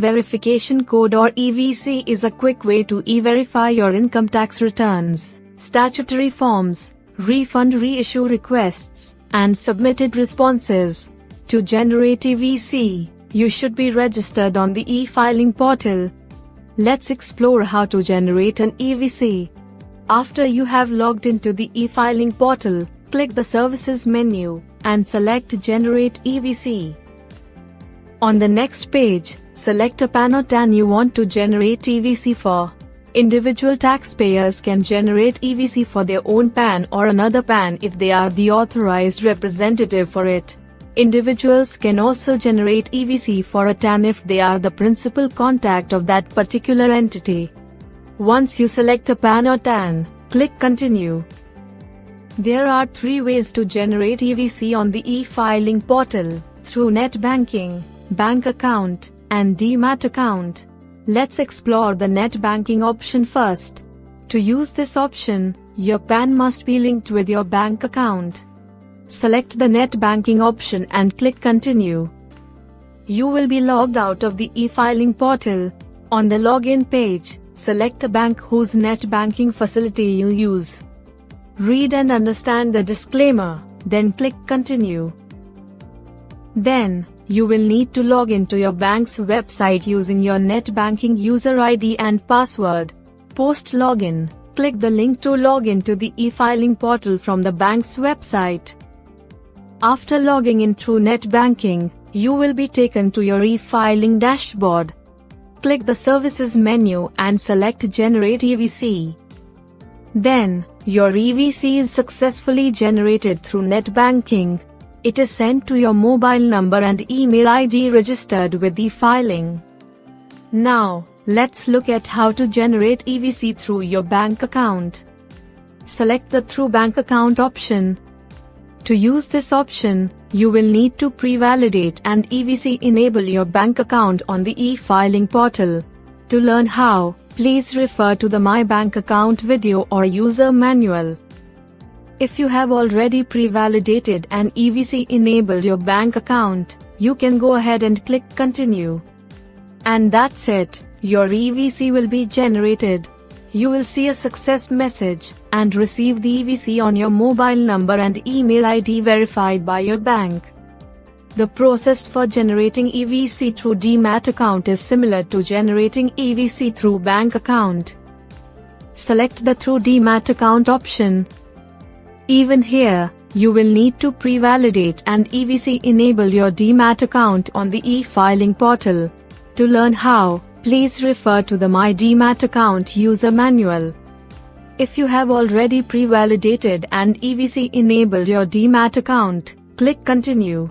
Verification code or EVC is a quick way to e-verify your income tax returns, statutory forms, refund reissue requests, and submitted responses. To generate EVC, you should be registered on the e-filing portal. Let's explore how to generate an EVC. After you have logged into the e-filing portal, click the Services menu and select Generate EVC. On the next page, select a PAN or TAN you want to generate EVC for. Individual taxpayers can generate EVC for their own PAN or another PAN if they are the authorized representative for it. Individuals can also generate EVC for a TAN if they are the principal contact of that particular entity. Once you select a PAN or TAN, click Continue. There are 3 ways to generate EVC on the e-filing portal: through net banking, bank account, and demat account. Let's explore the net banking option first. To use this option, your PAN must be linked with your bank account. Select the net banking option and click Continue. You will be logged out of the e-filing portal. On the login page, select a bank whose net banking facility you use. Read and understand the disclaimer, then click Continue. Then, you will need to log into your bank's website using your net banking user ID and password. Post login, click the link to log into the e-filing portal from the bank's website. After logging in through net banking, you will be taken to your e-filing dashboard. Click the Services menu and select Generate EVC. Then, your EVC is successfully generated through net banking. It is sent to your mobile number and email ID registered with e-filing. Now, let's look at how to generate EVC through your bank account. Select the Through Bank Account option. To use this option, you will need to pre-validate and EVC enable your bank account on the e-filing portal. To learn how, please refer to the My Bank Account video or user manual. If you have already pre-validated and EVC enabled your bank account, you can go ahead and click Continue. And that's it, your EVC will be generated. You will see a success message and receive the EVC on your mobile number and email ID verified by your bank. The process for generating EVC through demat account is similar to generating EVC through bank account. Select the Through Demat Account option. Even here, you will need to pre-validate and EVC enable your demat account on the e-filing portal. To learn how, please refer to the My Demat Account user manual. If you have already pre-validated and EVC enabled your demat account, click Continue.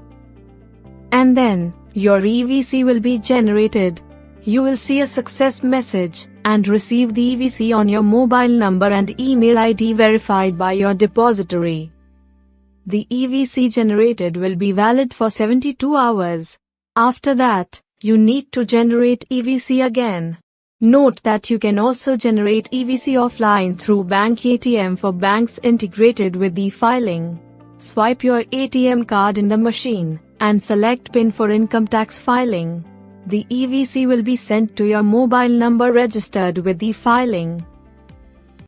And then, your EVC will be generated. You will see a success message and receive the EVC on your mobile number and email ID verified by your depository. The EVC generated will be valid for 72 hours. After that, you need to generate EVC again. Note that you can also generate EVC offline through bank ATM for banks integrated with e-filing. Swipe your ATM card in the machine and select PIN for income tax filing. The EVC will be sent to your mobile number registered with e-filing.